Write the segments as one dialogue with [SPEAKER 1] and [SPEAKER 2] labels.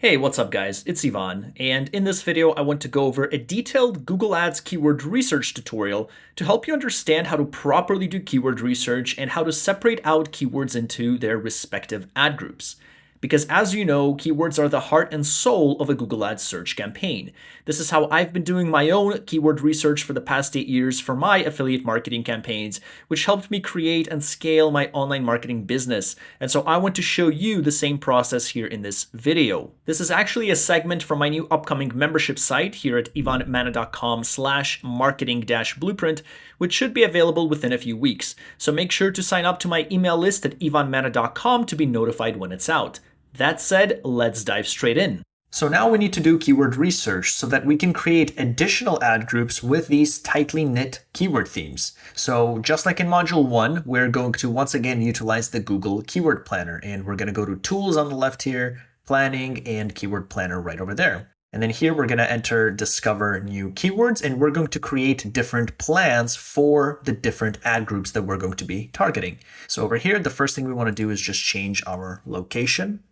[SPEAKER 1] Hey, what's up guys? It's Ivan, and in this video I want to go over a detailed Google Ads keyword research tutorial to help you understand how to properly do keyword research and how to separate out keywords into their respective ad groups. Because as you know, keywords are the heart and soul of a Google Ads search campaign. This is how I've been doing my own keyword research for the past 8 years for my affiliate marketing campaigns, which helped me create and scale my online marketing business. And so I want to show you the same process here in this video. This is actually a segment from my new upcoming membership site here at ivanmanna.com/marketing-blueprint, which should be available within a few weeks. So make sure to sign up to my email list at ivanmanna.com to be notified when it's out. That said, let's dive straight in. So now we need to do keyword research so that we can create additional ad groups with these tightly knit keyword themes. So just like in module 1, we're going to once again utilize the Google Keyword Planner, and we're going to go to Tools on the left here, Planning, and Keyword Planner right over there. And then here we're going to enter Discover New Keywords, and we're going to create different plans for the different ad groups that we're going to be targeting. So over here, the first thing we want to do is just change our location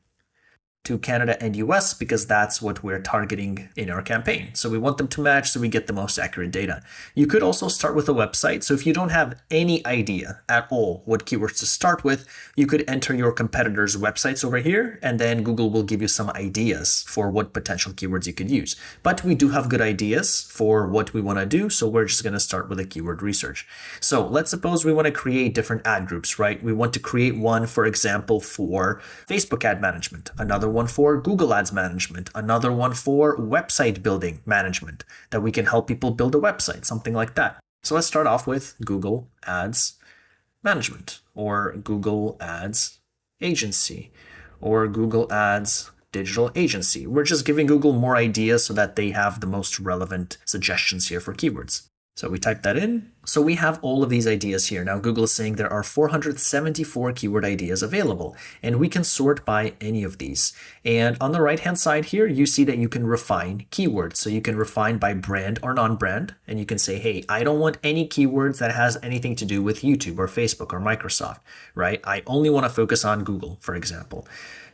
[SPEAKER 1] to Canada and US because that's what we're targeting in our campaign. So we want them to match so we get the most accurate data. You could also start with a website. So if you don't have any idea at all what keywords to start with, you could enter your competitors' websites over here, and then Google will give you some ideas for what potential keywords you could use. But we do have good ideas for what we want to do, so we're just going to start with a keyword research. So let's suppose we want to create different ad groups, right? We want to create one, for example, for Facebook ad management, another one for Google Ads management, another one for website building management, that we can help people build a website, something like that. So let's start off with Google Ads management, or Google Ads agency, or Google Ads digital agency. We're just giving Google more ideas so that they have the most relevant suggestions here for keywords. So we type that in. So we have all of these ideas here. Now Google is saying there are 474 keyword ideas available, and we can sort by any of these. And on the right-hand side here, you see that you can refine keywords. So you can refine by brand or non-brand, and you can say, hey, I don't want any keywords that has anything to do with YouTube or Facebook or Microsoft, right? I only want to focus on Google, for example.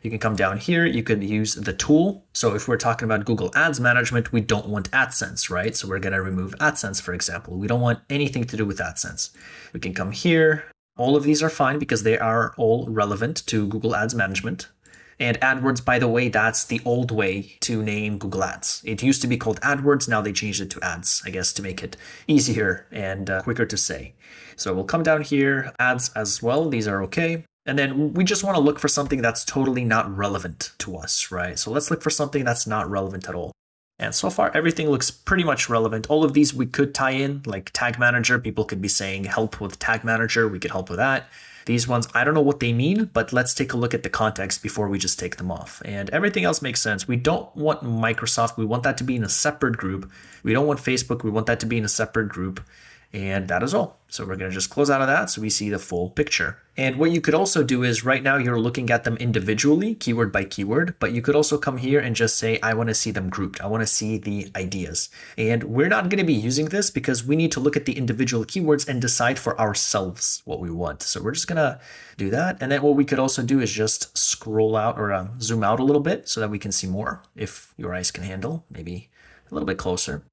[SPEAKER 1] You can come down here, you could use the tool. So if we're talking about Google Ads management, we don't want AdSense, right? So we're going to remove AdSense, for example. We don't want anything to do with AdSense. We can come here. All of these are fine because they are all relevant to Google Ads management. And AdWords, by the way, that's the old way to name Google Ads. It used to be called AdWords. Now they changed it to Ads, I guess, to make it easier and quicker to say. So we'll come down here, ads as well. These are okay. And then we just want to look for something that's totally not relevant to us, right? So let's look for something that's not relevant at all. And so far, everything looks pretty much relevant. All of these we could tie in, like Tag Manager. People could be saying help with Tag Manager. We could help with that. These ones, I don't know what they mean, but let's take a look at the context before we just take them off. And everything else makes sense. We don't want Microsoft. We want that to be in a separate group. We don't want Facebook. We want that to be in a separate group. And that is all. So we're going to just close out of that so we see the full picture. And what you could also do is right now you're looking at them individually, keyword by keyword, but you could also come here and just say, I want to see them grouped. I want to see the ideas. And we're not going to be using this because we need to look at the individual keywords and decide for ourselves what we want. So we're just going to do that. And then what we could also do is just scroll out or zoom out a little bit so that we can see more if your eyes can handle, maybe a little bit closer.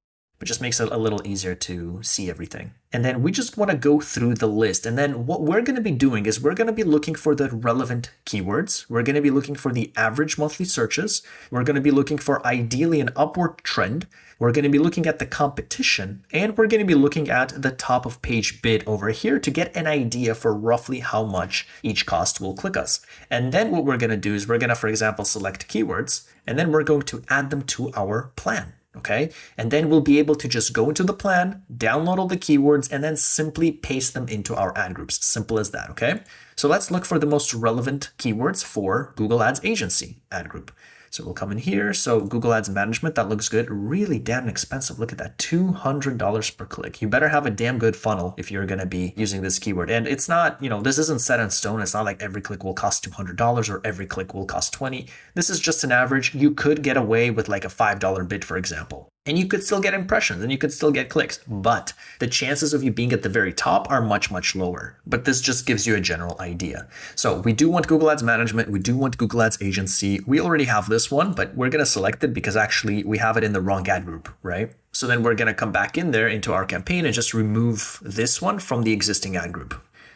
[SPEAKER 1] But just makes it a little easier to see everything. And then we just want to go through the list. And then what we're going to be doing is we're going to be looking for the relevant keywords. We're going to be looking for the average monthly searches. We're going to be looking for ideally an upward trend. We're going to be looking at the competition, and we're going to be looking at the top of page bid over here to get an idea for roughly how much each cost will click us. And then what we're going to do is we're going to, for example, select keywords, and then we're going to add them to our plan. Okay, and then we'll be able to just go into the plan, download all the keywords, and then simply paste them into our ad groups. Simple as that, okay? So let's look for the most relevant keywords for Google Ads Agency ad group. So we'll come in here. So Google Ads Management, that looks good. Really damn expensive. Look at that, $200 per click. You better have a damn good funnel if you're going to be using this keyword. And it's not, this isn't set in stone. It's not like every click will cost $200 or every click will cost $20. This is just an average. You could get away with like a $5 bid, for example. And you could still get impressions and you could still get clicks, but the chances of you being at the very top are much, much lower. But this just gives you a general idea. So we do want Google Ads Management. We do want Google Ads Agency. We already have this one, but we're going to select it because actually we have it in the wrong ad group, right? So then we're going to come back in there into our campaign and just remove this one from the existing ad group.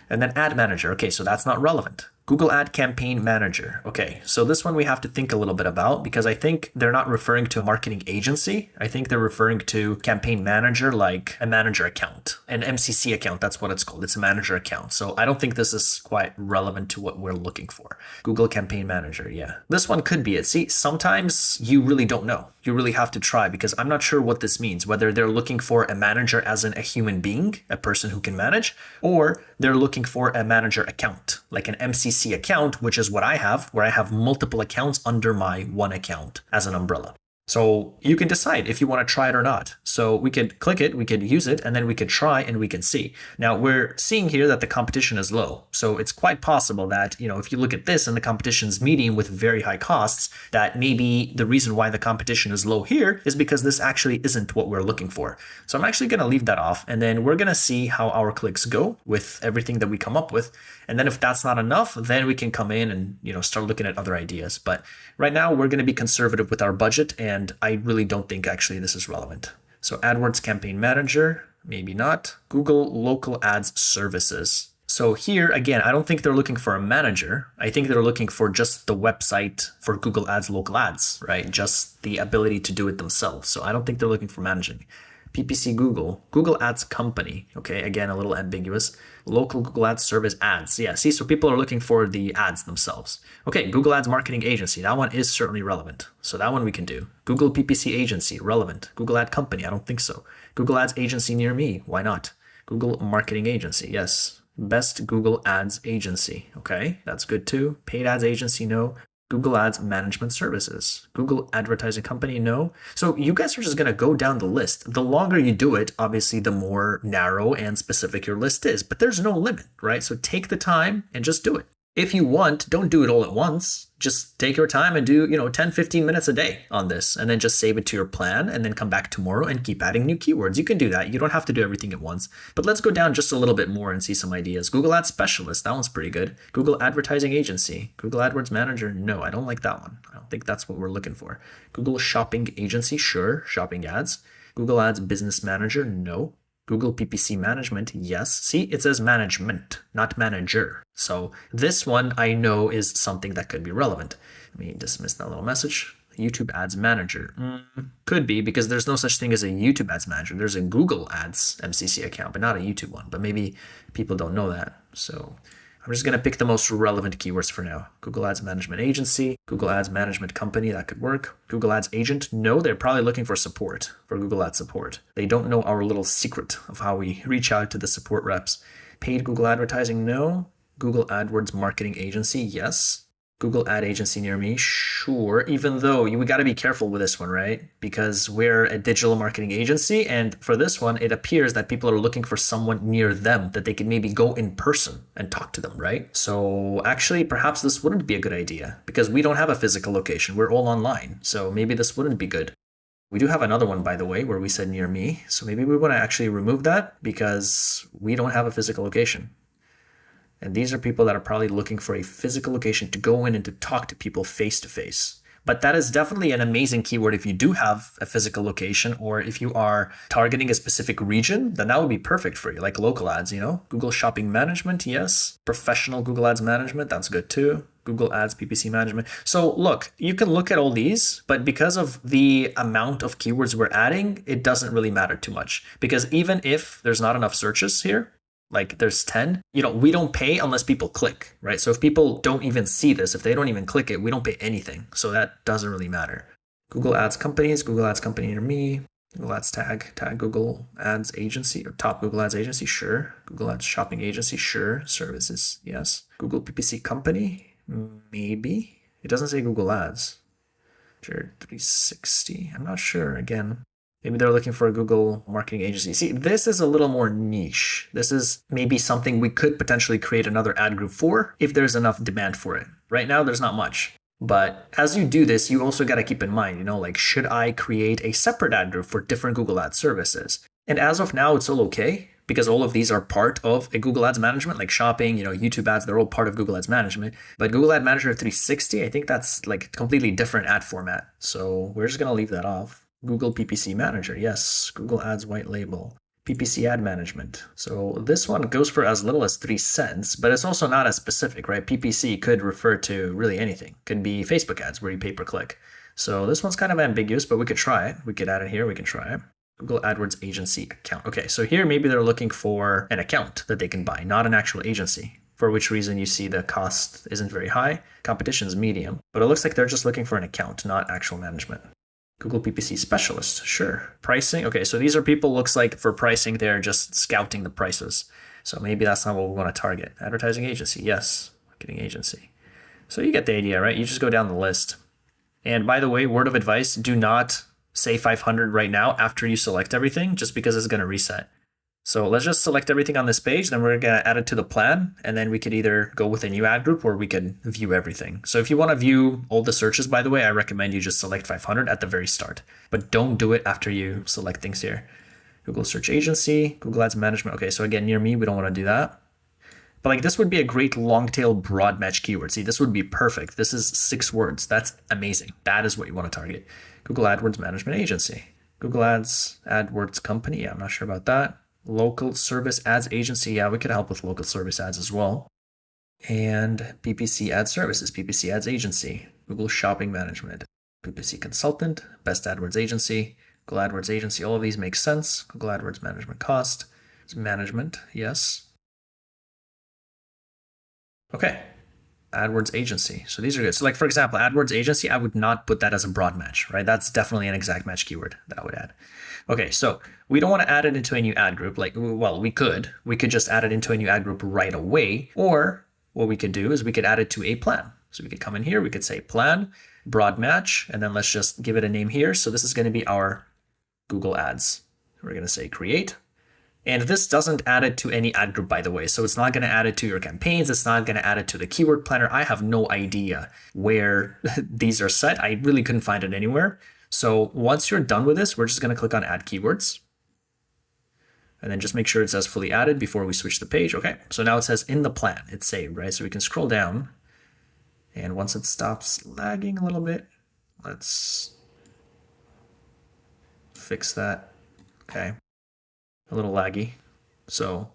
[SPEAKER 1] And then Ad Manager. Okay, so that's not relevant. Google Ad Campaign Manager. Okay, so this one we have to think a little bit about because I think they're not referring to a marketing agency. I think they're referring to campaign manager, like a manager account, an MCC account. That's what it's called. It's a manager account. So I don't think this is quite relevant to what we're looking for. Google Campaign Manager. Yeah, this one could be it. See, sometimes you really don't know. You really have to try because I'm not sure what this means, whether they're looking for a manager as in a human being, a person who can manage, or they're looking for a manager account, like an MCC account, which is what I have, where I have multiple accounts under my one account as an umbrella. So you can decide if you want to try it or not. So we could click it, we could use it, and then we could try and we can see. Now we're seeing here that the competition is low. So it's quite possible that, if you look at this and the competition's medium with very high costs, that maybe the reason why the competition is low here is because this actually isn't what we're looking for. So I'm actually going to leave that off, and then we're going to see how our clicks go with everything that we come up with. And then if that's not enough, then we can come in and, start looking at other ideas. But right now we're going to be conservative with our budget, and I really don't think actually this is relevant. So AdWords Campaign Manager, maybe not. Google Local Ads Services. So here, again, I don't think they're looking for a manager. I think they're looking for just the website for Google Ads Local Ads, right? Just the ability to do it themselves. So I don't think they're looking for managing. PPC Google Ads Company. Okay, again, a little ambiguous. Local Google Ads Service ads. Yeah, see, so people are looking for the ads themselves. Okay, Google Ads Marketing Agency. That one is certainly relevant. So that one we can do. Google PPC Agency, relevant. Google Ad Company, I don't think so. Google Ads Agency near me, why not? Google Marketing Agency, yes. Best Google Ads Agency. Okay, that's good too. Paid Ads Agency, no. Google Ads Management Services. Google Advertising Company, no. So you guys are just going to go down the list. The longer you do it, obviously, the more narrow and specific your list is. But there's no limit, right? So take the time and just do it. If you want, don't do it all at once. Just take your time and do, 10, 15 minutes a day on this, and then just save it to your plan and then come back tomorrow and keep adding new keywords. You can do that. You don't have to do everything at once, but let's go down just a little bit more and see some ideas. Google Ads Specialist, that one's pretty good. Google Advertising Agency, Google AdWords Manager. No, I don't like that one. I don't think that's what we're looking for. Google Shopping Agency, sure. Shopping ads. Google Ads Business Manager, no. Google PPC Management, yes. See, it says management, not manager. So this one I know is something that could be relevant. Let me dismiss that little message. YouTube Ads Manager. Could be, because there's no such thing as a YouTube Ads Manager. There's a Google Ads MCC account, but not a YouTube one. But maybe people don't know that. So I'm just going to pick the most relevant keywords for now. Google Ads Management Agency, Google Ads Management Company, that could work. Google Ads Agent, no, they're probably looking for support, for Google Ads support. They don't know our little secret of how we reach out to the support reps. Paid Google Advertising, no. Google AdWords Marketing Agency, yes. Google Ad Agency near me, sure. Even though we got to be careful with this one, right? Because we're a digital marketing agency, and for this one, it appears that people are looking for someone near them that they can maybe go in person and talk to them, right? So actually, perhaps this wouldn't be a good idea because we don't have a physical location. We're all online, so maybe this wouldn't be good. We do have another one, by the way, where we said near me. So maybe we want to actually remove that because we don't have a physical location. And these are people that are probably looking for a physical location to go in and to talk to people face to face. But that is definitely an amazing keyword if you do have a physical location, or if you are targeting a specific region, then that would be perfect for you, like local ads, Google Shopping Management, yes. Professional Google Ads Management, that's good too. Google Ads PPC Management. So look, you can look at all these, but because of the amount of keywords we're adding, it doesn't really matter too much. Because even if there's not enough searches here, like there's 10, we don't pay unless people click, right? So if people don't even see this, if they don't even click it, we don't pay anything. So that doesn't really matter. Google Ads Companies, Google Ads Company near me, Google Ads tag Google Ads Agency, or top Google Ads Agency, sure. Google Ads Shopping Agency, sure. Services, yes. Google PPC Company, maybe. It doesn't say Google Ads. Sure, 360, I'm not sure, again. Maybe they're looking for a Google marketing agency. See, this is a little more niche. This is maybe something we could potentially create another ad group for if there's enough demand for it. Right now, there's not much. But as you do this, you also got to keep in mind, like, should I create a separate ad group for different Google Ads services? And as of now, it's all okay because all of these are part of a Google Ads management, like shopping, YouTube ads, they're all part of Google Ads management. But Google Ad Manager 360, I think that's like a completely different ad format. So we're just going to leave that off. Google PPC Manager, yes, Google Ads white label. PPC ad management. So this one goes for as little as 3 cents, but it's also not as specific, right? PPC could refer to really anything. Could be Facebook ads where you pay per click. So this one's kind of ambiguous, but we could try it. We could add it here. We can try it. Google AdWords agency account. Okay, so here maybe they're looking for an account that they can buy, not an actual agency, for which reason you see the cost isn't very high. Competition's medium, but it looks like they're just looking for an account, not actual management. Google PPC specialist, sure. Pricing, okay, so these are people, looks like for pricing, they're just scouting the prices. So maybe that's not what we want to target. Advertising agency, yes. Marketing agency. So you get the idea, right? You just go down the list. And by the way, word of advice, do not say 500 right now after you select everything, just because it's going to reset. So let's just select everything on this page, then we're going to add it to the plan, and then we could either go with a new ad group or we could view everything. So if you want to view all the searches, by the way, I recommend you just select 500 at the very start, but don't do it after you select things here. Google Search Agency, Google Ads Management. Okay, so again, near me, we don't want to do that. But like this would be a great long tail broad match keyword. See, this would be perfect. This is 6 words. That's amazing. That is what you want to target. Google AdWords Management Agency. Google Ads AdWords Company. Yeah, I'm not sure about that. Local Service Ads Agency. Yeah, we could help with local service ads as well. And PPC Ad Services, PPC Ads Agency, Google Shopping Management, PPC Consultant, Best AdWords Agency, Google AdWords Agency. All of these make sense. Google AdWords Management Cost. It's management, yes. Okay. AdWords Agency. So these are good. So like, for example, AdWords Agency, I would not put that as a broad match, right? That's definitely an exact match keyword that I would add. Okay, so we don't want to add it into a new ad group. Like, well, we could just add it into a new ad group right away. Or what we could do is we could add it to a plan. So we could come in here, we could say plan, broad match, and then let's just give it a name here. So this is going to be our Google Ads. We're going to say create. And this doesn't add it to any ad group, by the way. So it's not going to add it to your campaigns. It's not going to add it to the keyword planner. I have no idea where these are set. I really couldn't find it anywhere. So once you're done with this, we're just going to click on add keywords. And then just make sure it says fully added before we switch the page. Okay, so now it says in the plan. It's saved, right? So we can scroll down. And once it stops lagging a little bit, let's fix that. Okay. A little laggy. So,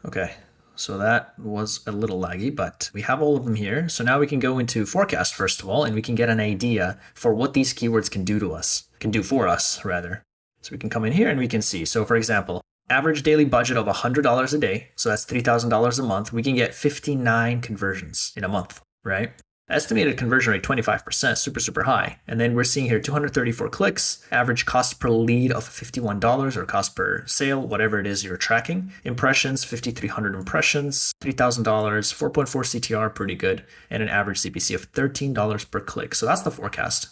[SPEAKER 1] okay. So that was a little laggy, but we have all of them here. So now we can go into forecast first of all, and we can get an idea for what these keywords can do to us, can do for us rather. So we can come in here and we can see. So for example, average daily budget of $100 a day. So that's $3,000 a month. We can get 59 conversions in a month, right? Estimated conversion rate 25%, super high. And then we're seeing here 234 clicks, average cost per lead of $51 or cost per sale, whatever it is you're tracking. Impressions, 5,300 impressions, $3,000, 4.4 CTR, pretty good, and an average CPC of $13 per click. So that's the forecast.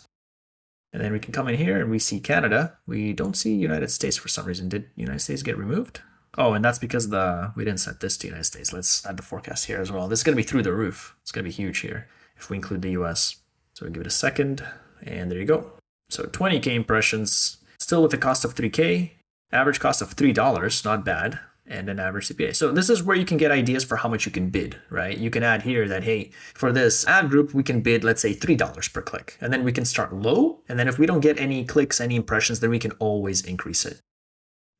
[SPEAKER 1] And then we can come in here and we see Canada. We don't see United States for some reason. Did United States get removed? Oh, and that's because we didn't set this to United States. Let's add the forecast here as well. This is going to be through the roof. It's going to be huge here if we include the US. So we give it a second, and there you go. So 20K impressions, still with a cost of 3K, average cost of $3, not bad, and an average CPA. So this is where you can get ideas for how much you can bid, right? You can add here that, hey, for this ad group, we can bid, let's say $3 per click, and then we can start low, and then if we don't get any clicks, any impressions, then we can always increase it.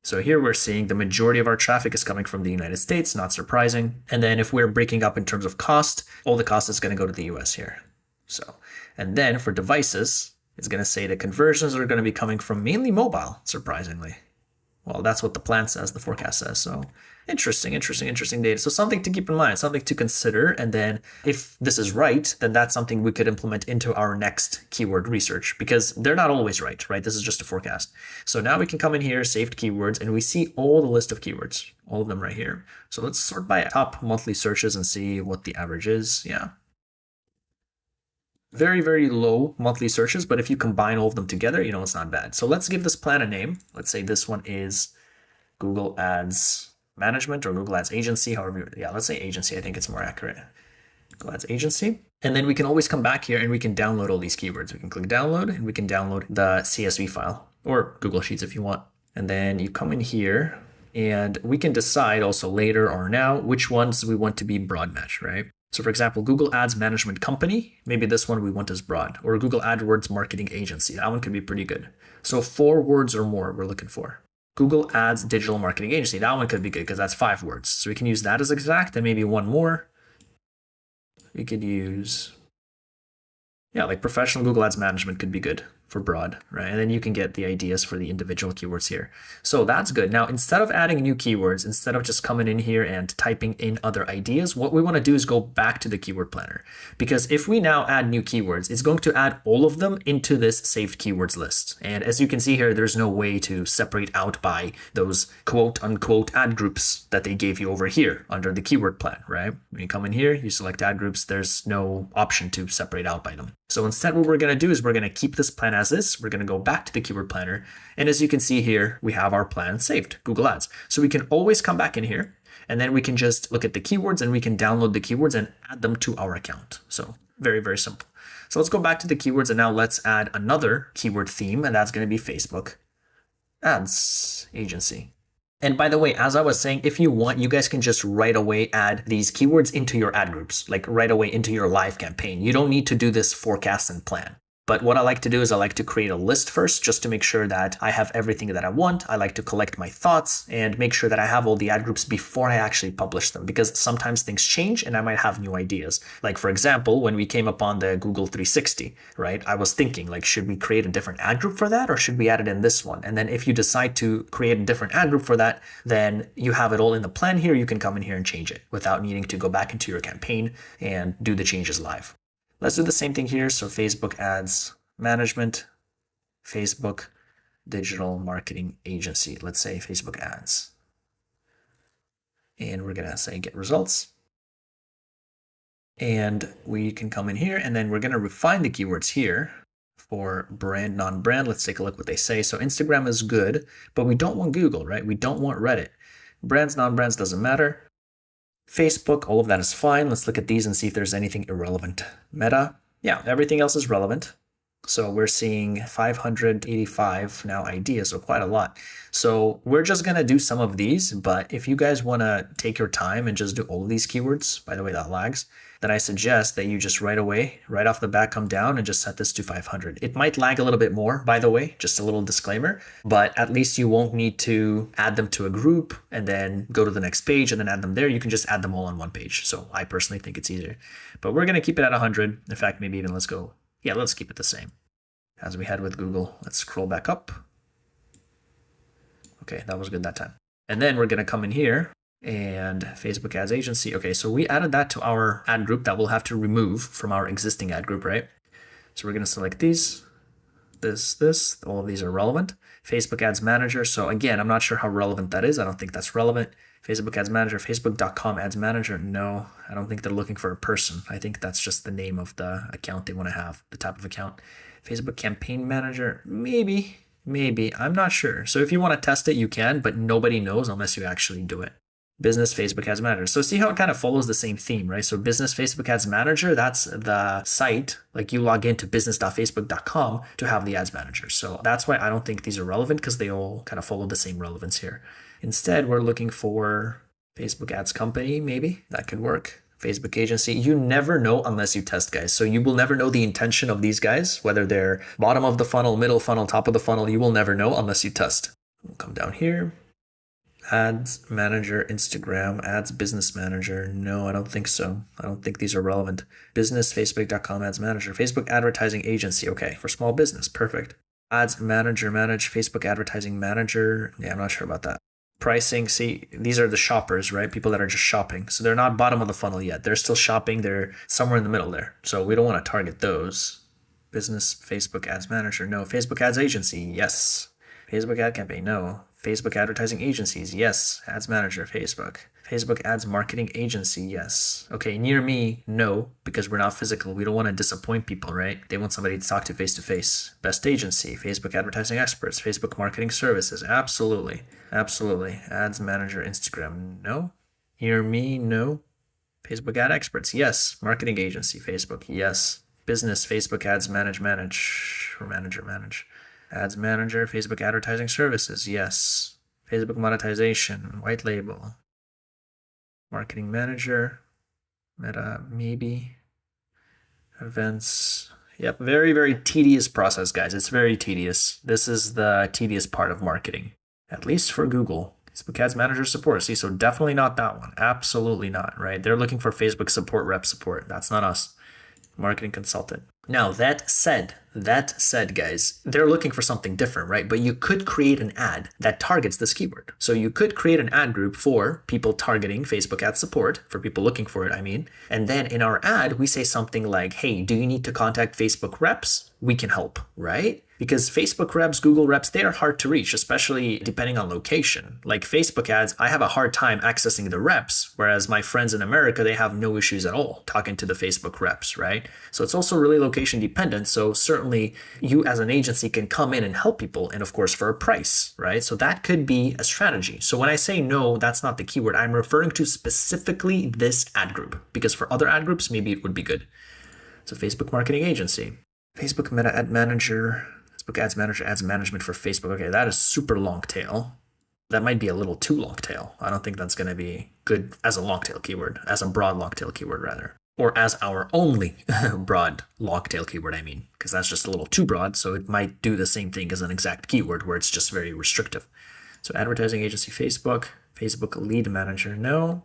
[SPEAKER 1] So here we're seeing the majority of our traffic is coming from the United States, not surprising. And then if we're breaking up in terms of cost, all the cost is going to go to the US here. So, and then for devices, it's going to say the conversions are going to be coming from mainly mobile, surprisingly. Well, that's what the plan says, the forecast says. So interesting data. So something to keep in mind, something to consider. And then if this is right, then that's something we could implement into our next keyword research because they're not always right? This is just a forecast. So now we can come in here, saved keywords, and we see all the list of keywords, all of them right here. So let's sort by top monthly searches and see what the average is. Yeah. Very low monthly searches, but if you combine all of them together, it's not bad. So let's give this plan a name. Let's say this one is Google Ads Management or Google Ads Agency, however, yeah, let's say agency. I think it's more accurate. Google Ads Agency. And then we can always come back here and we can download all these keywords. We can click download and we can download the CSV file or Google Sheets if you want. And then you come in here and we can decide also later or now which ones we want to be broad match, right? So for example, Google Ads Management Company, maybe this one we want as broad, or Google AdWords Marketing Agency. That one could be pretty good. So 4 words or more we're looking for. Google Ads Digital Marketing Agency. That one could be good because that's 5 words. So we can use that as exact and maybe one more. We could use, like professional Google Ads Management could be good for broad, right? And then you can get the ideas for the individual keywords here. So that's good. Now, instead of adding new keywords, instead of just coming in here and typing in other ideas, what we want to do is go back to the keyword planner. Because if we now add new keywords, it's going to add all of them into this saved keywords list. And as you can see here, there's no way to separate out by those quote unquote ad groups that they gave you over here under the keyword plan, right? When you come in here, you select ad groups, there's no option to separate out by them. So instead, what we're going to do is we're going to keep this plan as is. We're going to go back to the keyword planner. And as you can see here, we have our plan saved, Google Ads. So we can always come back in here and then we can just look at the keywords and we can download the keywords and add them to our account. So very, very simple. So let's go back to the keywords and now let's add another keyword theme, and that's going to be Facebook Ads Agency. And by the way, as I was saying, if you want, you guys can just right away add these keywords into your ad groups, like right away into your live campaign. You don't need to do this forecast and plan. But what I like to do is I like to create a list first just to make sure that I have everything that I want. I like to collect my thoughts and make sure that I have all the ad groups before I actually publish them, because sometimes things change and I might have new ideas. Like for example, when we came upon the Google 360, right? I was thinking like, should we create a different ad group for that or should we add it in this one? And then if you decide to create a different ad group for that, then you have it all in the plan here. You can come in here and change it without needing to go back into your campaign and do the changes live. Let's do the same thing here. So Facebook Ads Management, Facebook Digital Marketing Agency. Let's say Facebook Ads. And we're going to say get results. And we can come in here and then we're going to refine the keywords here for brand, non-brand. Let's take a look what they say. So Instagram is good, but we don't want Google, right? We don't want Reddit. Brands, non-brands doesn't matter. Facebook, all of that is fine. Let's look at these and see if there's anything irrelevant. Meta, yeah, everything else is relevant. So we're seeing 585 now ideas, so quite a lot. So we're just going to do some of these, but if you guys want to take your time and just do all of these keywords, by the way, that lags, then I suggest that you just right away, right off the bat, come down and just set this to 500. It might lag a little bit more, by the way, just a little disclaimer, but at least you won't need to add them to a group and then go to the next page and then add them there. You can just add them all on one page. So I personally think it's easier, but we're going to keep it at 100. In fact, maybe even let's keep it the same as we had with Google. Let's scroll back up. Okay, that was good that time. And then we're going to come in here and Facebook Ads Agency. Okay, so we added that to our ad group that we'll have to remove from our existing ad group, right? So we're going to select these, this, all of these are relevant. Facebook Ads Manager. So again, I'm not sure how relevant that is. I don't think that's relevant. Facebook Ads Manager, Facebook.com Ads Manager. No, I don't think they're looking for a person. I think that's just the name of the account they want to have, the type of account. Facebook Campaign Manager, maybe, I'm not sure. So if you want to test it, you can, but nobody knows unless you actually do it. Business Facebook Ads Manager. So see how it kind of follows the same theme, right? So Business Facebook Ads Manager, that's the site, like you log into business.facebook.com to have the ads manager. So that's why I don't think these are relevant, because they all kind of follow the same relevance here. Instead, we're looking for Facebook Ads Company, maybe that could work. Facebook Agency. You never know unless you test, guys. So you will never know the intention of these guys, whether they're bottom of the funnel, middle funnel, top of the funnel. You will never know unless you test. We'll come down here. Ads Manager, Instagram, Ads Business Manager. No, I don't think so. I don't think these are relevant. Business, Facebook.com Ads Manager. Facebook Advertising Agency. Okay, for small business. Perfect. Ads Manager, manage Facebook Advertising Manager. Yeah, I'm not sure about that. Pricing, see, these are the shoppers, right? People that are just shopping. So they're not bottom of the funnel yet. They're still shopping. They're somewhere in the middle there. So we don't want to target those. Business, Facebook Ads Manager. No. Facebook Ads Agency. Yes. Facebook Ad Campaign. No. Facebook Advertising Agencies. Yes. Ads Manager. Facebook. Facebook Ads Marketing Agency. Yes. Okay. Near me. No, because we're not physical. We don't want to disappoint people, right? They want somebody to talk to face to face. Best Agency. Facebook Advertising Experts. Facebook Marketing Services. Absolutely. Absolutely. Ads Manager. Instagram. No. Near me. No. Facebook ad experts, yes. Marketing agency, Facebook, yes. Business, Facebook ads manage, or manage. Ads manager, Facebook advertising services, yes. Facebook monetization, white label. Marketing manager, Meta, maybe. Events. Yep, very, very tedious process, guys. It's very tedious. This is the tedious part of marketing, at least for Google. Facebook Ads Manager support. See, so definitely not that one. Absolutely not, right? They're looking for Facebook support rep support. That's not us. Marketing consultant. Now, that said, guys, they're looking for something different, right? But you could create an ad that targets this keyword. So you could create an ad group for people targeting Facebook ad support, for people looking for it, I mean. And then in our ad, we say something like, hey, do you need to contact Facebook reps? We can help, right? Because Facebook reps, Google reps, they are hard to reach, especially depending on location. Like Facebook ads, I have a hard time accessing the reps, whereas my friends in America, they have no issues at all talking to the Facebook reps, right? So it's also really location dependent. So certainly you as an agency can come in and help people, and of course for a price, right? So that could be a strategy. So when I say no, that's not the keyword. I'm referring to specifically this ad group, because for other ad groups, maybe it would be good. So Facebook marketing agency, Facebook Meta Ad Manager, Facebook Ads Manager, ads management for Facebook. Okay, that is super long tail. That might be a little too long tail. I don't think that's going to be good as a long tail keyword, as a broad long tail keyword rather. Or as our only broad long tail keyword, I mean, because that's just a little too broad. So it might do the same thing as an exact keyword where it's just very restrictive. So advertising agency, Facebook, Facebook lead manager, no.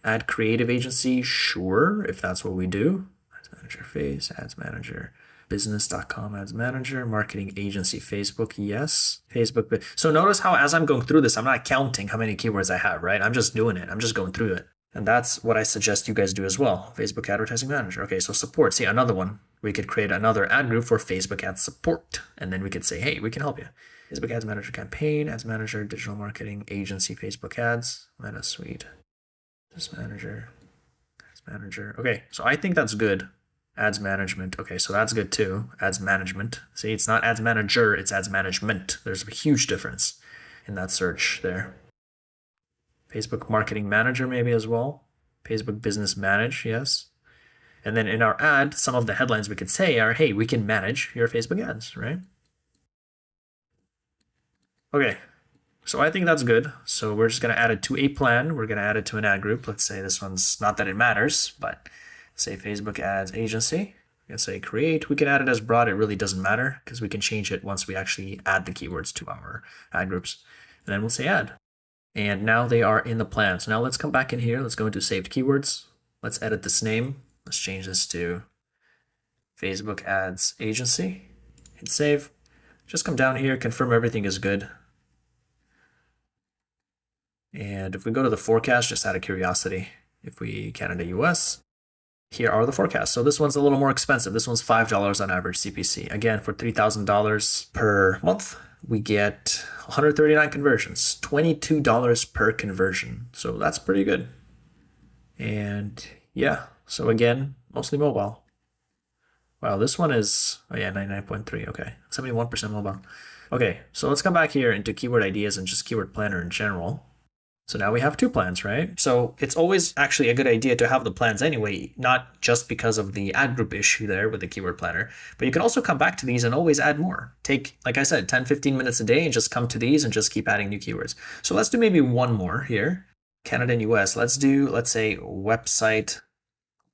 [SPEAKER 1] Ad creative agency, sure, if that's what we do. Ads manager, ads manager. Business.com ads manager, marketing agency, Facebook, yes. Facebook. So notice how as I'm going through this, I'm not counting how many keywords I have, right? I'm just doing it. I'm just going through it. And that's what I suggest you guys do as well. Facebook advertising manager. Okay, so support. See, another one. We could create another ad group for Facebook ad support. And then we could say, hey, we can help you. Facebook ads manager campaign, ads manager, digital marketing agency, Facebook ads, Meta Suite, ads manager. Okay, so I think that's good. Ads management. Okay, so that's good too. Ads management. See, it's not ads manager, it's ads management. There's a huge difference in that search there. Facebook marketing manager maybe as well. Facebook business manage, yes. And then in our ad, some of the headlines we could say are, hey, we can manage your Facebook ads, right? Okay, so I think that's good. So we're just going to add it to a plan. We're going to add it to an ad group. Let's say this one's not that it matters, but say Facebook ads agency. We can say create. We can add it as broad. It really doesn't matter because we can change it once we actually add the keywords to our ad groups. And then we'll say add. And now they are in the plan. So now let's come back in here. Let's go into saved keywords. Let's edit this name. Let's change this to Facebook ads agency. Hit save. Just come down here, confirm everything is good. And if we go to the forecast, just out of curiosity, if we Canada, US, here are the forecasts. So this one's a little more expensive. This one's $5 on average CPC. Again, for $3,000 per month, we get 139 conversions, $22 per conversion. So that's pretty good. And yeah, so again, mostly mobile. Wow, this one is, 99.3, okay, 71% mobile. Okay, so let's come back here into keyword ideas and just keyword planner in general. So now we have two plans, right? So it's always actually a good idea to have the plans anyway, not just because of the ad group issue there with the keyword planner, but you can also come back to these and always add more. Take, like I said, 10, 15 minutes a day and just come to these and just keep adding new keywords. So let's do maybe one more here. Canada and US. Let's do, let's say, website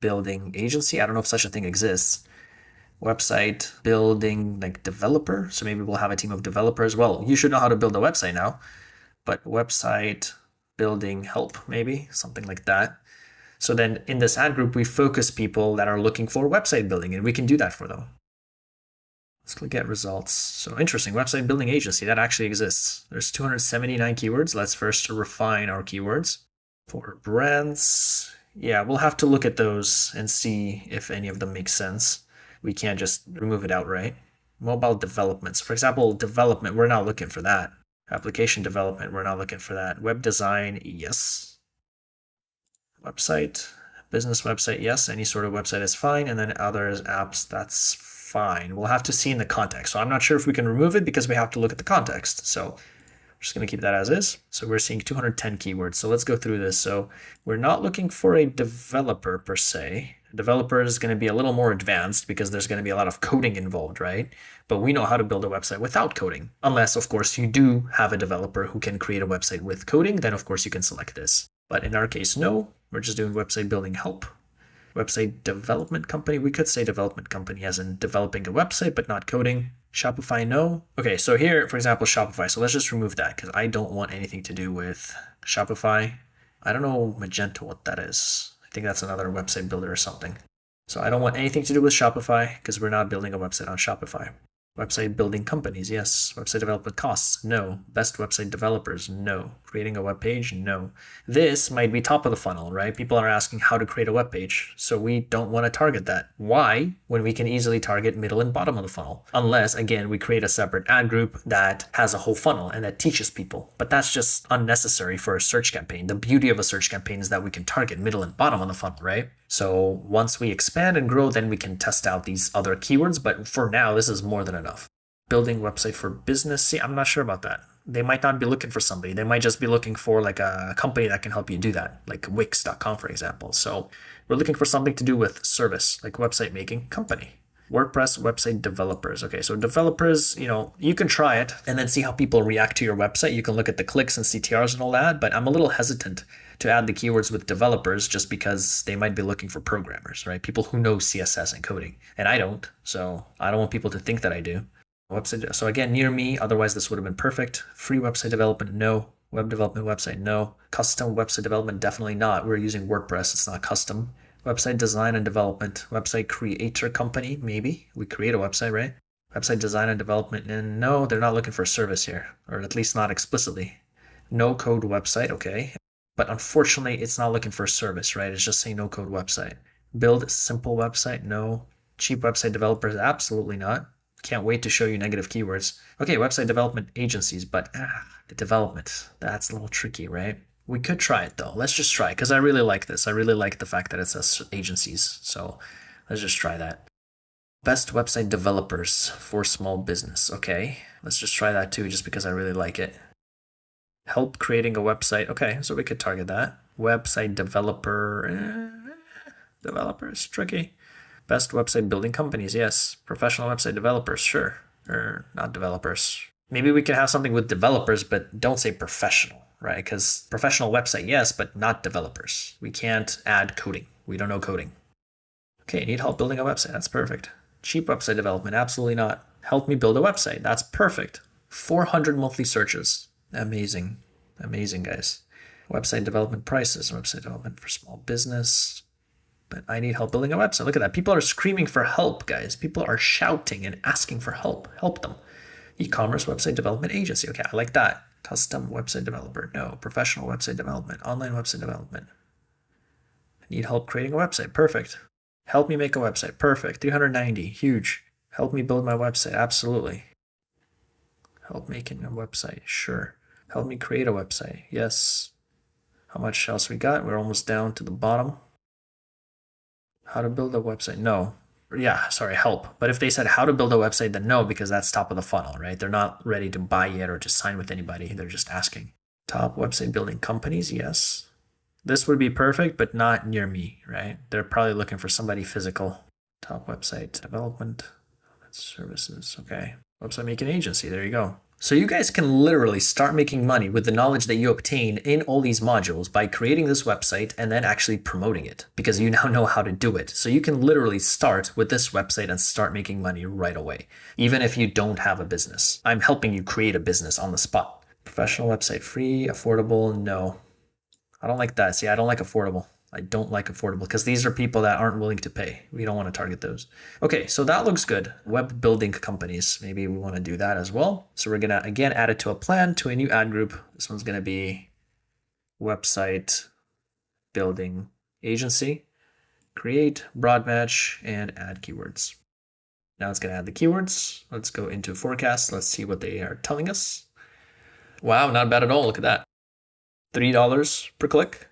[SPEAKER 1] building agency. I don't know if such a thing exists. Website building like developer. So maybe we'll have a team of developers. Well, you should know how to build a website now, but website building help, maybe something like that. So then in this ad group, we focus people that are looking for website building, and we can do that for them. Let's click get results. So interesting, website building agency, that actually exists. There's 279 keywords. Let's first refine our keywords. For brands, yeah, we'll have to look at those and see if any of them make sense. We can't just remove it outright. Mobile developments, for example, development, we're not looking for that. Application development, we're not looking for that. Web design, yes. Website, business website, yes. Any sort of website is fine. And then others, apps, that's fine. We'll have to see in the context. So I'm not sure if we can remove it because we have to look at the context. So Just going to keep that as is. So we're seeing 210 keywords. So let's go through this. So we're not looking for a developer per se. A developer is going to be a little more advanced because there's going to be a lot of coding involved, right? But we know how to build a website without coding. Unless, of course, you do have a developer who can create a website with coding, then of course you can select this. But in our case, no, we're just doing website building help. Website development company. We could say development company as in developing a website, but not coding. Shopify, no. Okay, so here, for example, Shopify. So let's just remove that because I don't want anything to do with Shopify. I don't know Magento what that is. I think that's another website builder or something. So I don't want anything to do with Shopify because we're not building a website on Shopify. Website building companies, yes. Website development costs, no. Best website developers, no. Creating a web page, no. This might be top of the funnel, right? People are asking how to create a web page, so we don't want to target that. Why? When we can easily target middle and bottom of the funnel. Unless, again, we create a separate ad group that has a whole funnel and that teaches people. But that's just unnecessary for a search campaign. The beauty of a search campaign is that we can target middle and bottom of the funnel, right? So once we expand and grow, then we can test out these other keywords. But for now, this is more than enough. Building website for business. See, I'm not sure about that. They might not be looking for somebody. They might just be looking for like a company that can help you do that, like Wix.com, for example. So we're looking for something to do with service, like website making company. WordPress website developers. Okay, so developers, you can try it and then see how people react to your website. You can look at the clicks and CTRs and all that, but I'm a little hesitant to add the keywords with developers just because they might be looking for programmers, right? People who know CSS and coding. And I don't, so I don't want people to think that I do. Website. So again, near me, otherwise this would have been perfect. Free website development, no. Web development website, no. Custom website development, definitely not. We're using WordPress, it's not custom. Website design and development, website creator company, maybe. We create a website, right? Website design and development, and no, they're not looking for service here, or at least not explicitly. No code website, okay. But unfortunately, it's not looking for service, right? It's just saying no code website. Build simple website, no. Cheap website developers, absolutely not. Can't wait to show you negative keywords. Okay, website development agencies, but the development, that's a little tricky, right? We could try it though. Let's just try it because I really like this. I really like the fact that it says agencies. So let's just try that. Best website developers for small business. Okay, let's just try that too just because I really like it. Help creating a website. Okay, so we could target that. Website developer. Developers, tricky. Best website building companies, yes. Professional website developers, sure. Or not developers. Maybe we can have something with developers, but don't say professional, right? Because professional website, yes, but not developers. We can't add coding. We don't know coding. Okay, need help building a website. That's perfect. Cheap website development, absolutely not. Help me build a website. That's perfect. 400 monthly searches. Amazing. Amazing, guys. Website development prices, website development for small business. But I need help building a website. Look at that. People are screaming for help, guys. People are shouting and asking for help. Help them. E-commerce website development agency. Okay, I like that. Custom website developer. No. Professional website development. Online website development. I need help creating a website. Perfect. Help me make a website. Perfect. 390. Huge. Help me build my website. Absolutely. Help making a website. Sure. Help me create a website. Yes. How much else we got? We're almost down to the bottom. How to build a website? No. Yeah, sorry, help. But if they said how to build a website, then no, because that's top of the funnel, right? They're not ready to buy yet or to sign with anybody. They're just asking. Top website building companies, yes. This would be perfect, but not near me, right? They're probably looking for somebody physical. Top website development, services, okay. Website making agency, there you go. So you guys can literally start making money with the knowledge that you obtain in all these modules by creating this website and then actually promoting it because you now know how to do it. So you can literally start with this website and start making money right away, even if you don't have a business. I'm helping you create a business on the spot. Professional website, free, affordable, no. I don't like that. See, I don't like affordable. I don't like affordable because these are people that aren't willing to pay. We don't want to target those. Okay, so that looks good. Web building companies, maybe we want to do that as well. So we're going to, again, add it to a plan, to a new ad group. This one's going to be website building agency, create, broad match, and add keywords. Now it's going to add the keywords. Let's go into forecast. Let's see what they are telling us. Wow, not bad at all. Look at that. $3 per click.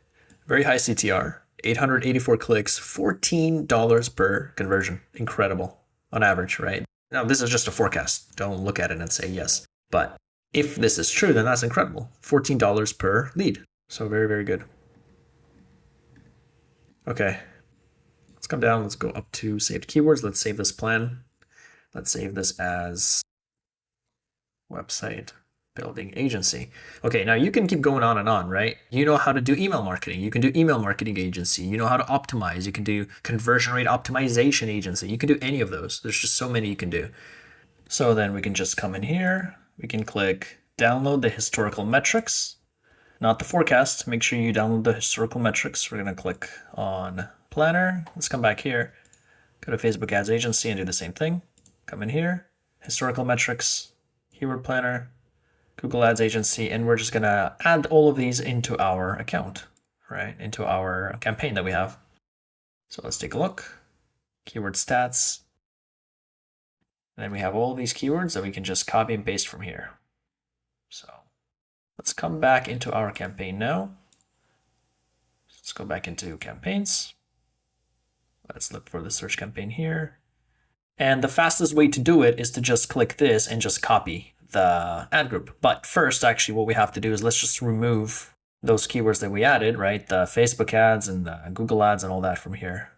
[SPEAKER 1] Very high CTR, 884 clicks, $14 per conversion. Incredible on average, right? Now, this is just a forecast. Don't look at it and say yes. But If this is true, then that's incredible. $14 per lead. So very, very good. Okay, let's come down. Let's go up to saved keywords. Let's save this plan. Let's save this as website building agency. Okay, now you can keep going on and on, right? You know how to do email marketing. You can do email marketing agency. You know how to optimize. You can do conversion rate optimization agency. You can do any of those. There's just so many you can do. So then we can just come in here. We can click download the historical metrics, not the forecast. Make sure you download the historical metrics. We're going to click on planner. Let's come back here. Go to Facebook Ads Agency and do the same thing. Come in here, historical metrics, keyword planner, Google Ads Agency, and we're just gonna add all of these into our account, right? Into our campaign that we have. So let's take a look. Keyword stats. And then we have all these keywords that we can just copy and paste from here. So let's come back into our campaign now. Let's go back into campaigns. Let's look for the search campaign here. And the fastest way to do it is to just click this and just copy the ad group. But first, actually, what we have to do is let's just remove those keywords that we added, right? The Facebook ads and the Google ads and all that from here.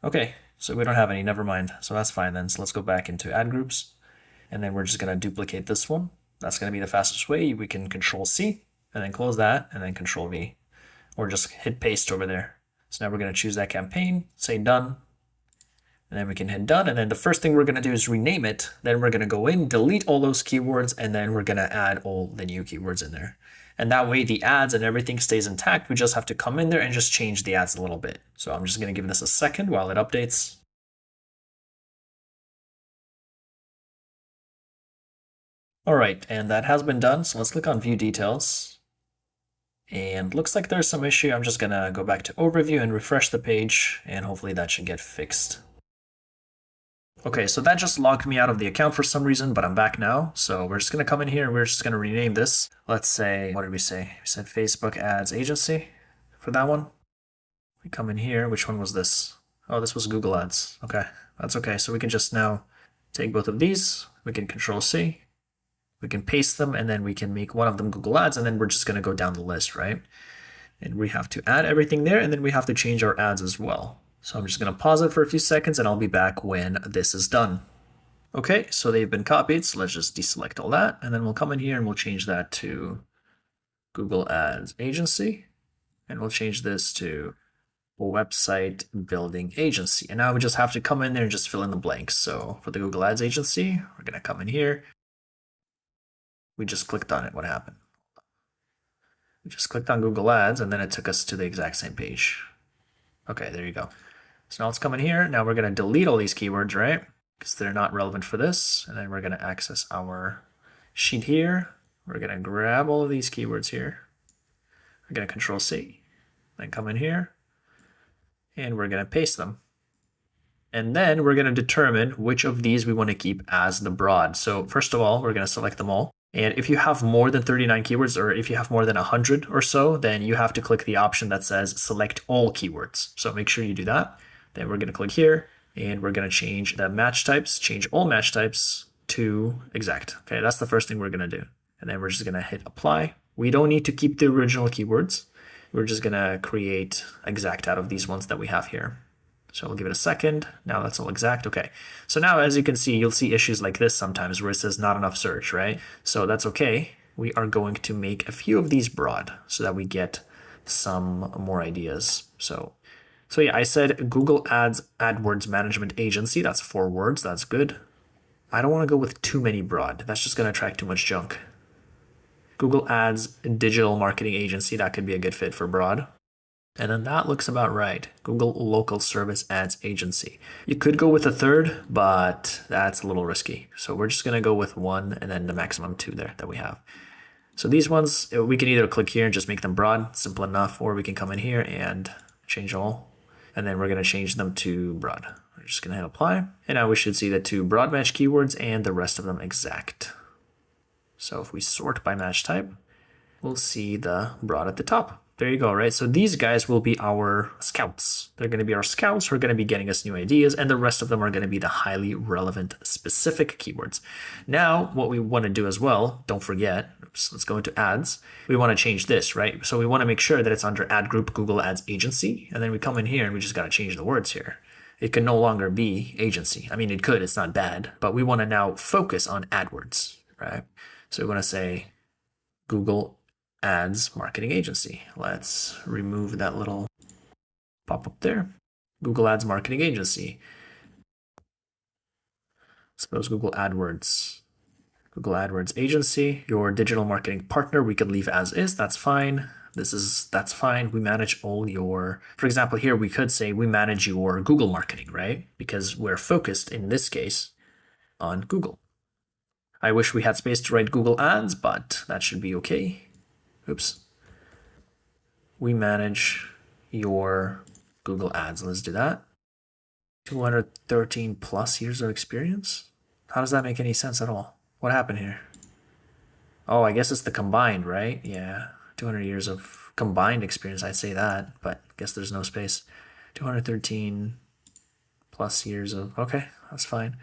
[SPEAKER 1] Okay, so we don't have any, never mind. So that's fine then. So let's go back into ad groups. And then we're just going to duplicate this one. That's going to be the fastest way. We can Control C and then close that and then Control V. Or just hit paste over there. So now we're going to choose that campaign, say done. And then we can hit done. And then the first thing we're going to do is rename it. Then we're going to go in, delete all those keywords, and then we're going to add all the new keywords in there. And that way the ads and everything stays intact. We just have to come in there and just change the ads a little bit. So I'm just going to give this a second while it updates. All right, and that has been done. So let's click on view details. And looks like there's some issue. I'm just going to go back to overview and refresh the page, and hopefully that should get fixed. Okay, so that just logged me out of the account for some reason, but I'm back now. So we're just going to come in here and we're just going to rename this. Let's say, what did we say? We said Facebook Ads Agency for that one. We come in here. Which one was this? Oh, this was Google Ads. Okay, that's okay. So we can just now take both of these. We can Control C. We can paste them, and then we can make one of them Google Ads, and then we're just going to go down the list, right? And we have to add everything there, and then we have to change our ads as well. So I'm just going to pause it for a few seconds and I'll be back when this is done. Okay, so they've been copied. So let's just deselect all that. And then we'll come in here and we'll change that to Google Ads Agency. And we'll change this to Website Building Agency. And now we just have to come in there and just fill in the blanks. So for the Google Ads Agency, we're going to come in here. We just clicked on it. What happened? We just clicked on Google Ads and then it took us to the exact same page. Okay, there you go. So now let's come in here. Now we're going to delete all these keywords, right? Because they're not relevant for this. And then we're going to access our sheet here. We're going to grab all of these keywords here. We're going to Control C. Then come in here. And we're going to paste them. And then we're going to determine which of these we want to keep as the broad. So first of all, we're going to select them all. And if you have more than 39 keywords, or if you have more than 100 or so, then you have to click the option that says select all keywords. So make sure you do that. Then we're going to click here and we're going to change the match types, change all match types to exact. Okay, that's the first thing we're going to do. And then we're just going to hit apply. We don't need to keep the original keywords. We're just going to create exact out of these ones that we have here. So we'll give it a second. Now that's all exact. Okay. So now, as you can see, you'll see issues like this sometimes where it says not enough search, right? So that's okay. We are going to make a few of these broad so that we get some more ideas. So yeah, I said Google Ads AdWords Management Agency. That's 4 words. That's good. I don't want to go with too many broad. That's just going to attract too much junk. Google Ads Digital Marketing Agency. That could be a good fit for broad. And then that looks about right. Google Local Service Ads Agency. You could go with a third, but that's a little risky. So we're just going to go with 1 and then the maximum 2 there that we have. So these ones, we can either click here and just make them broad, simple enough, or we can come in here and change all. And then we're going to change them to broad. We're just going to hit apply. And now we should see the 2 broad match keywords and the rest of them exact. So if we sort by match type, we'll see the broad at the top. There you go, right? So these guys will be our scouts. They're going to be our scouts who are going to be getting us new ideas, and the rest of them are going to be the highly relevant specific keywords. Now, what we want to do as well, don't forget, let's go into ads. We want to change this, right? So we want to make sure that it's under ad group Google Ads Agency, and then we come in here and we just got to change the words here. It can no longer be agency. I mean, it could, it's not bad, but we want to now focus on AdWords, right? So we want to say Google Ads Marketing Agency. Let's remove that little pop-up there. Google Ads Marketing Agency. Suppose Google AdWords. Google AdWords Agency. Your digital marketing partner, we could leave as is. That's fine. That's fine. We manage all your, for example, here we could say we manage your Google marketing, right? Because we're focused in this case on Google. I wish we had space to write Google Ads, but that should be okay. Oops. We manage your Google Ads. Let's do that. 213 plus years of experience? How does that make any sense at all? What happened here? Oh, I guess it's the combined, right? Yeah, 200 years of combined experience. I'd say that, but I guess there's no space. 213 plus years of, okay, that's fine.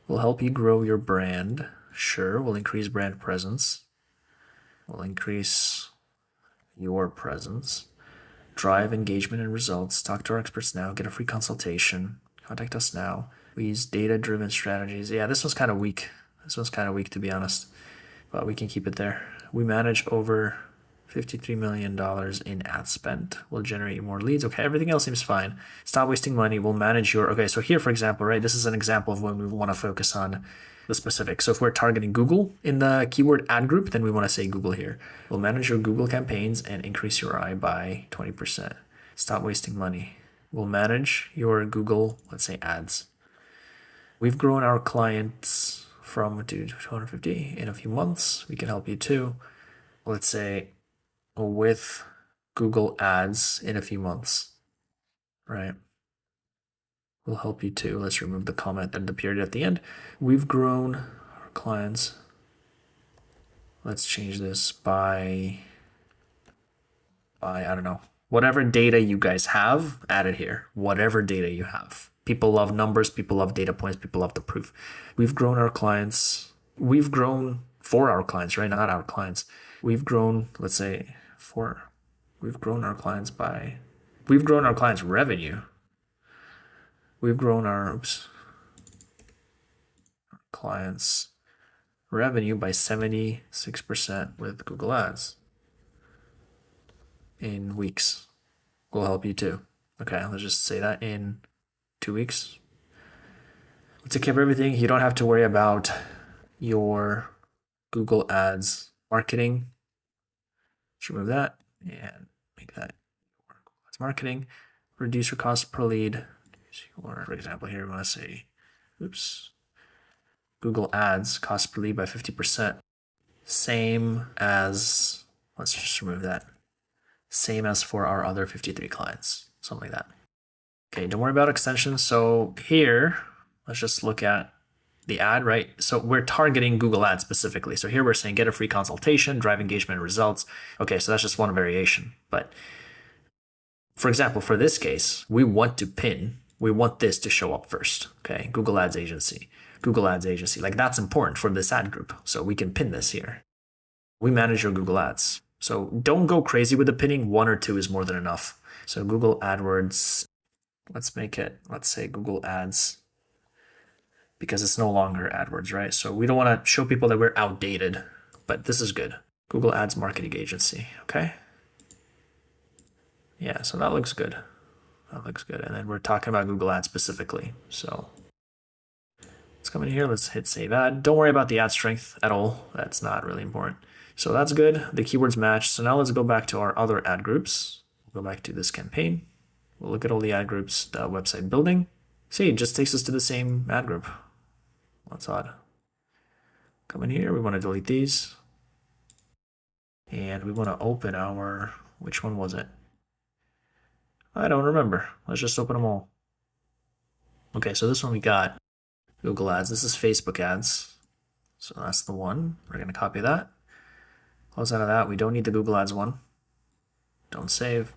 [SPEAKER 1] We'll help you grow your brand. Sure, we'll increase brand presence. We'll increase your presence. Drive engagement and results. Talk to our experts now. Get a free consultation. Contact us now. We use data-driven strategies. Yeah, this one's kind of weak. This one's kind of weak, to be honest, but we can keep it there. We manage over $53 million in ad spend. We'll generate more leads. Okay, everything else seems fine. Stop wasting money. We'll manage your, okay, so here, for example, right, this is an example of when we want to focus on the specific. So if we're targeting Google in the keyword ad group, then we want to say Google here. We'll manage your Google campaigns and increase your ROI by 20%. Stop wasting money. We'll manage your Google, let's say, ads. We've grown our clients from 250 in a few months. We can help you too. Let's say with Google ads in a few months, right? We'll help you too. Let's remove the comment and the period at the end. We've grown our clients. Let's change this by I don't know, whatever data you guys have, add it here. Whatever data you have. People love numbers. People love data points. People love the proof. We've grown our clients. We've grown for our clients, right? Not our clients. We've grown, let's say, we've grown our clients revenue. We've grown our clients revenue by 76% with Google Ads in weeks. We'll help you too. Okay, let's just say that in 2 weeks. We'll take care of everything. You don't have to worry about your Google Ads marketing. Let's remove that and make that Google Ads marketing. Reduce your cost per lead. Or for example, here we want to say, Google Ads cost per lead by 50%. Same as, let's just remove that. Same as for our other 53 clients, something like that. Okay, don't worry about extensions. So here, let's just look at the ad, right? So we're targeting Google Ads specifically. So here we're saying get a free consultation, drive engagement and results. Okay, so that's just one variation. But for example, for this case, we want this to show up first. Okay, Google Ads Agency. Like that's important for this ad group. So we can pin this here. We manage your Google Ads. So don't go crazy with the pinning. 1 or 2 is more than enough. So Google AdWords, let's say Google Ads, because it's no longer AdWords, right? So we don't want to show people that we're outdated, but this is good. Google Ads Marketing Agency, okay? Yeah, so that looks good. And then we're talking about Google Ads specifically. So let's come in here, let's hit Save Ad. Don't worry about the ad strength at all. That's not really important. So that's good. The keywords match. So now let's go back to our other ad groups. We'll go back to this campaign. We'll look at all the ad groups, the website building. See, it just takes us to the same ad group. That's odd. Come in here, we want to delete these. And we want to open our, which one was it? I don't remember. Let's just open them all. Okay, so this one we got Google Ads. This is Facebook ads. So that's the one. We're going to copy that. Close out of that. We don't need the Google Ads one. Don't save.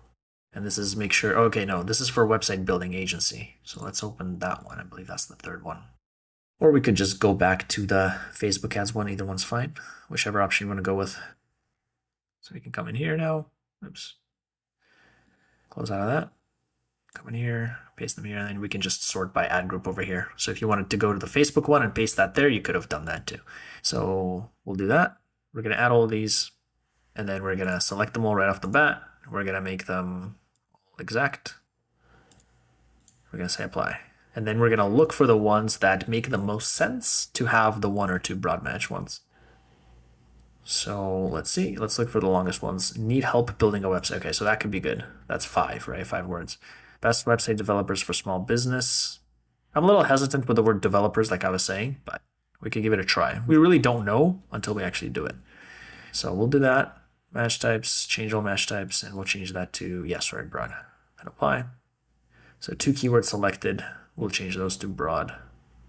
[SPEAKER 1] And this is make sure, okay, no, this is for website building agency. So let's open that one. I believe that's the third one. Or we could just go back to the Facebook ads one. Either one's fine, whichever option you want to go with. So we can come in here now. Oops. Close out of that. Come in here, paste them here, and then we can just sort by ad group over here. So if you wanted to go to the Facebook one and paste that there, you could have done that too. So we'll do that. We're going to add all of these, and then we're going to select them all right off the bat. We're going to make them exact. We're going to say apply. And then we're going to look for the ones that make the most sense to have the one or two broad match ones. So let's see. Let's look for the longest ones. Need help building a website. Okay, so that could be good. That's 5, right? 5 words. Best website developers for small business. I'm a little hesitant with the word developers, like I was saying, but we could give it a try. We really don't know until we actually do it. So we'll do that. Match types, change all match types, and we'll change that to, yes, right, broad. And apply. So 2 keywords selected. We'll change those to broad.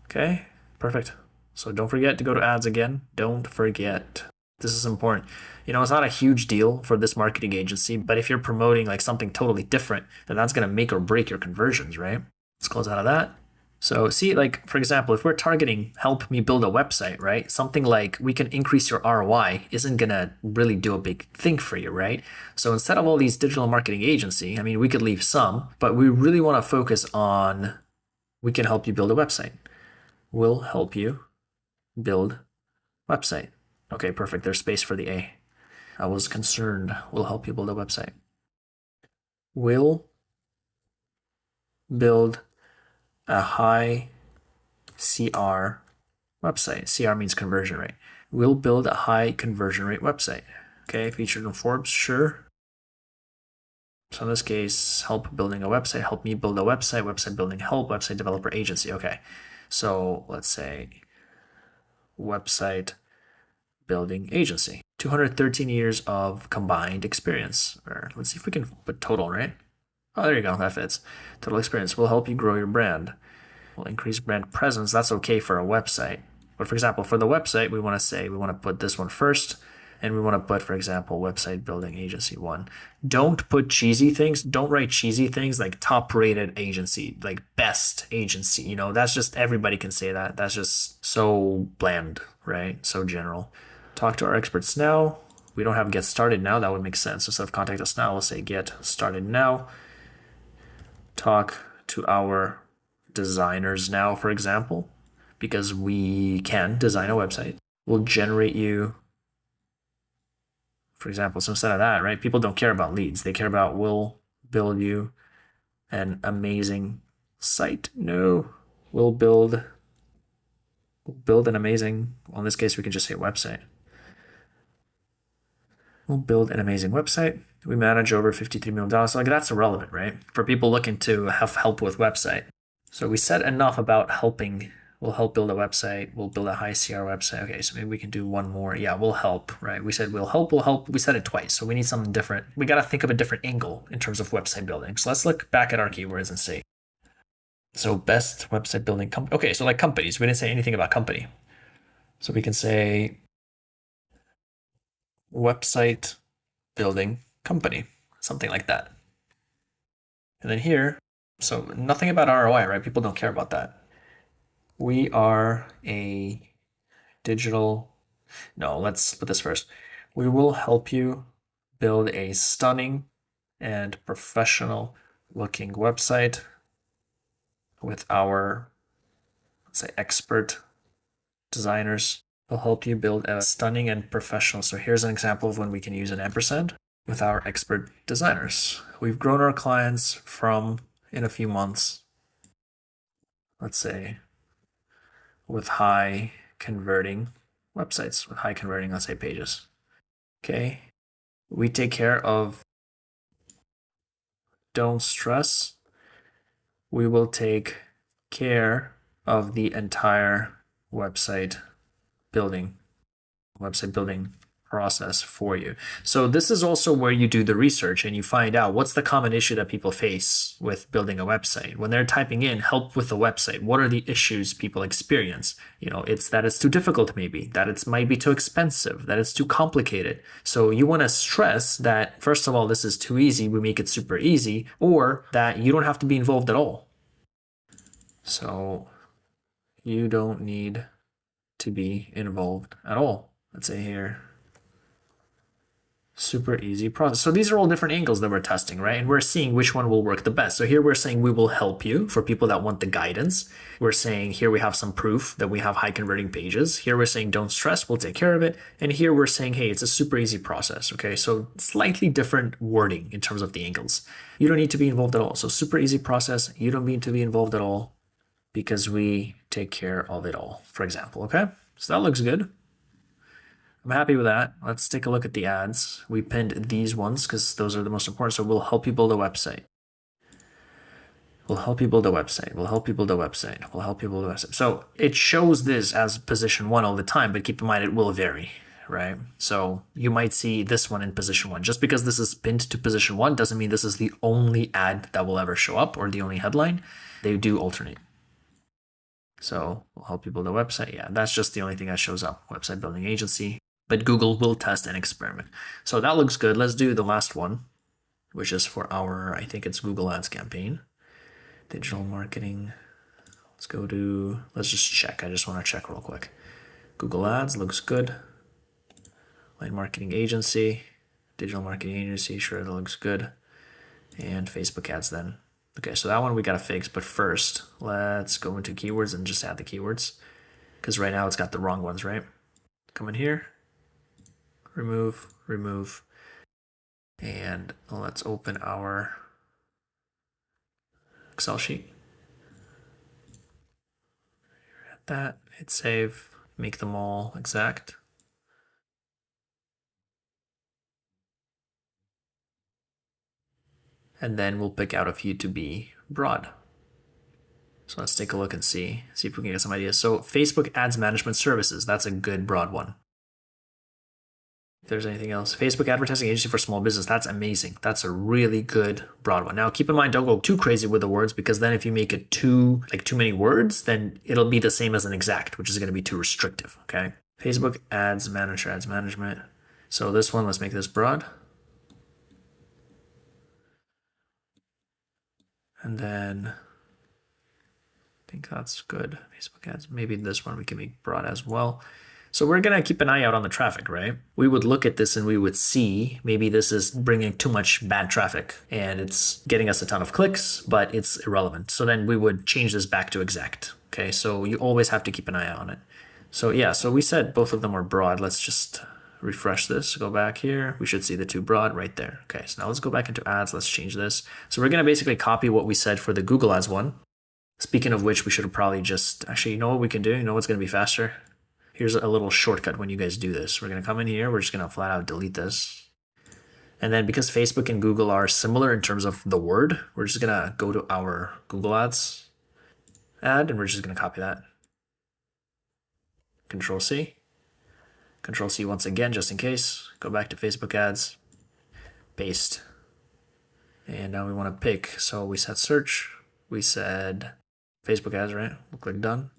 [SPEAKER 1] Okay, perfect. So don't forget to go to ads again. Don't forget. This is important. You know, it's not a huge deal for this marketing agency, but if you're promoting like something totally different, then that's going to make or break your conversions, right? Let's close out of that. So see, like, for example, if we're targeting help me build a website, right? Something like we can increase your ROI isn't going to really do a big thing for you, right? So instead of all these digital marketing agency, I mean, we could leave some, but we really want to focus on we can help you build a website. We'll help you build website. Okay, perfect. There's space for the A. I was concerned. We'll help you build a website. We'll build a high CR website. CR means conversion rate. We'll build a high conversion rate website. Okay, featured in Forbes, sure. So in this case, help building a website, help me build a website, website building help, website developer agency. Okay, so let's say website building agency. 213 years of combined experience. Or let's see if we can put total, right? Oh, there you go. That fits. Total experience will help you grow your brand. Will increase brand presence. That's okay for a website. But for example, for the website, we want to say we want to put this one first. And we want to put, for example, website building agency 1. Don't put cheesy things. Don't write cheesy things like top rated agency, like best agency. You know, that's just everybody can say that. That's just so bland, right? So general. Talk to our experts now. We don't have get started now. That would make sense. Instead of contact us now, we'll say get started now. Talk to our designers now, for example, because we can design a website. We'll generate you, for example, so instead of that, right? People don't care about leads. They care about we'll build you an amazing site. No, we'll build an amazing, well, in this case, we can just say website. We'll build an amazing website. We manage over $53 million. So like that's irrelevant, right? For people looking to have help with website. So we said enough about helping. We'll help build a website. We'll build a high CR website. Okay, so maybe we can do one more. Yeah, we'll help, right? We said we'll help, we'll help. We said it twice, so we need something different. We got to think of a different angle in terms of website building. So let's look back at our keywords and see. So best website building company. Okay, so like companies. We didn't say anything about company. So we can say website building company, something like that. And then here, so nothing about ROI, right? People don't care about that. We are a digital, no, let's put this first. We will help you build a stunning and professional looking website with our, let's say, expert designers. We'll help you build a stunning and professional. So here's an example of when we can use an ampersand with our expert designers. We've grown our clients from, in a few months, let's say, with high converting websites, with high converting, let's say, pages. Okay. We take care of, don't stress. We will take care of the entire website building process for you. So this is also where you do the research and you find out what's the common issue that people face with building a website. When they're typing in help with the website, what are the issues people experience? It's that it's too difficult maybe, that it might be too expensive, that it's too complicated. So you want to stress that, first of all, this is too easy, we make it super easy, or that you don't have to be involved at all. So you don't need to be involved at all. Let's say here, super easy process. So these are all different angles that we're testing, right? And we're seeing which one will work the best. So here we're saying we will help you for people that want the guidance. We're saying here we have some proof that we have high converting pages. Here we're saying don't stress, we'll take care of it. And here we're saying, hey, it's a super easy process. Okay, so slightly different wording in terms of the angles. You don't need to be involved at all. So super easy process, you don't need to be involved at all because we take care of it all, for example, okay? So that looks good. I'm happy with that. Let's take a look at the ads. We pinned these ones because those are the most important. So we'll help you build a website. We'll help you build a website. We'll help you build a website. We'll help you build a website. So it shows this as position 1 all the time, but keep in mind it will vary, right? So you might see this one in position 1. Just because this is pinned to position 1 doesn't mean this is the only ad that will ever show up or the only headline. They do alternate. So we'll help you build a website. Yeah, that's just the only thing that shows up. Website building agency. But Google will test and experiment. So that looks good. Let's do the last one, which is for our, I think it's Google Ads campaign. Digital marketing. Let's just check. I just want to check real quick. Google Ads looks good. Line marketing agency. Digital marketing agency. Sure, that looks good. And Facebook ads then. Okay, so that one we got to fix. But first, let's go into keywords and just add the keywords. Because right now it's got the wrong ones, right? Come in here. Remove, and let's open our Excel sheet. Hit save, make them all exact. And then we'll pick out a few to be broad. So let's take a look and see if we can get some ideas. So Facebook Ads Management Services, that's a good broad one. If there's anything else, Facebook Advertising Agency for Small Business, that's amazing. That's a really good broad one. Now, keep in mind, don't go too crazy with the words because then if you make it too many words, then it'll be the same as an exact, which is going to be too restrictive, okay? Facebook Ads Manager, Ads Management. So this one, let's make this broad. And then I think that's good. Facebook ads, maybe this one we can make broad as well. So we're going to keep an eye out on the traffic, right? We would look at this and we would see maybe this is bringing too much bad traffic and it's getting us a ton of clicks, but it's irrelevant. So then we would change this back to exact. Okay, so you always have to keep an eye on it. So yeah, so we said both of them are broad. Let's just refresh this, go back here. We should see the two broad right there. Okay, so now let's go back into ads. Let's change this. So we're going to basically copy what we said for the Google Ads one. Speaking of which, we should have probably just, actually, you know what we can do? You know what's going to be faster? Here's a little shortcut when you guys do this. We're going to come in here. We're just going to flat out delete this. And then because Facebook and Google are similar in terms of the word, we're just going to go to our Google Ads ad and we're just going to copy that. Control C. Control C once again, just in case. Go back to Facebook ads. Paste. And now we want to pick. So we said search. We said Facebook ads, right? We'll click done.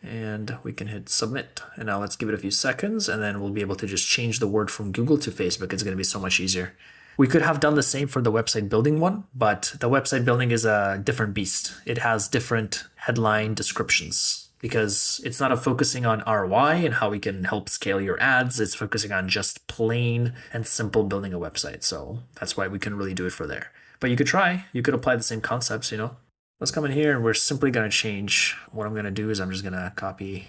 [SPEAKER 1] And we can hit submit. And now let's give it a few seconds and then we'll be able to just change the word from Google to Facebook. It's going to be so much easier. We could have done the same for the website building one, but the website building is a different beast. It has different headline descriptions because it's not focusing on ROI and how we can help scale your ads. It's focusing on just plain and simple building a website. So that's why we can really do it for there. But you could try, you could apply the same concepts, you know. Let's come in here and we're simply going to change. What I'm going to do is I'm just going to copy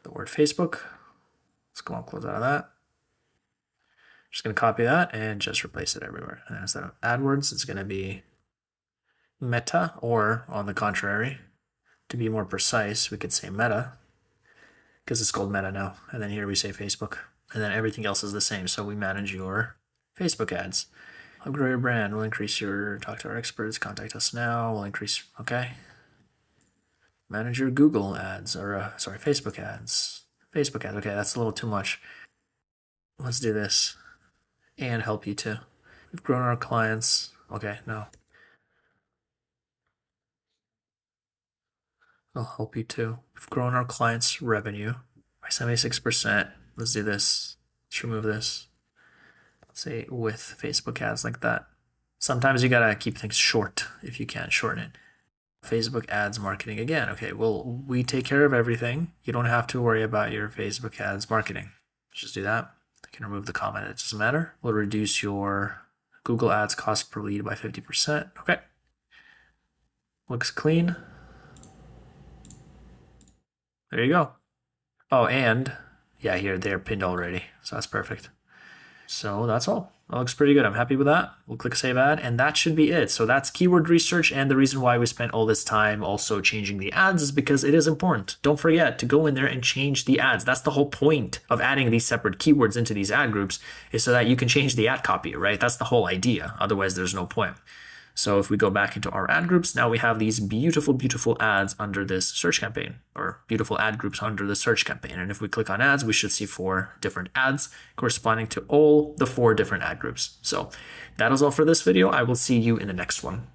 [SPEAKER 1] the word Facebook. Let's go and close out of that. Just going to copy that and just replace it everywhere. And instead of AdWords, it's going to be Meta, or on the contrary, to be more precise, we could say Meta because it's called Meta now. And then here we say Facebook and then everything else is the same. So we manage your Facebook ads. Upgrade your brand. We'll increase your, talk to our experts, contact us now. We'll increase, okay. Manage your Google ads, or Facebook ads. Facebook ads. Okay, that's a little too much. Let's do this. And help you too. We've grown our clients. Okay, no. I'll help you too. We've grown our clients' revenue by 76%. Let's do this. Let's remove this. Say with Facebook ads like that. Sometimes you gotta keep things short if you can shorten it. Facebook ads marketing again. Okay, well, we take care of everything. You don't have to worry about your Facebook ads marketing. Let's just do that. I can remove the comment. It doesn't matter. We'll reduce your Google ads cost per lead by 50%. Okay. Looks clean. There you go. Oh, and yeah, here they're pinned already. So that's perfect. So that's all. That looks pretty good. I'm happy with that. We'll click Save Ad, and that should be it. So that's keyword research, and the reason why we spent all this time also changing the ads is because it is important. Don't forget to go in there and change the ads. That's the whole point of adding these separate keywords into these ad groups, is so that you can change the ad copy, right? That's the whole idea. Otherwise, there's no point. So if we go back into our ad groups, now we have these beautiful, beautiful ads under this search campaign, or beautiful ad groups under the search campaign. And if we click on ads, we should see 4 different ads corresponding to all the 4 different ad groups. So that is all for this video. I will see you in the next one.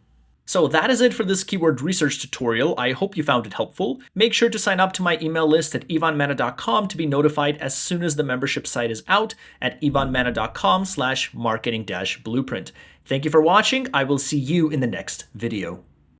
[SPEAKER 1] So that is it for this keyword research tutorial. I hope you found it helpful. Make sure to sign up to my email list at ivanmana.com to be notified as soon as the membership site is out at ivanmana.com/marketing-blueprint. Thank you for watching. I will see you in the next video.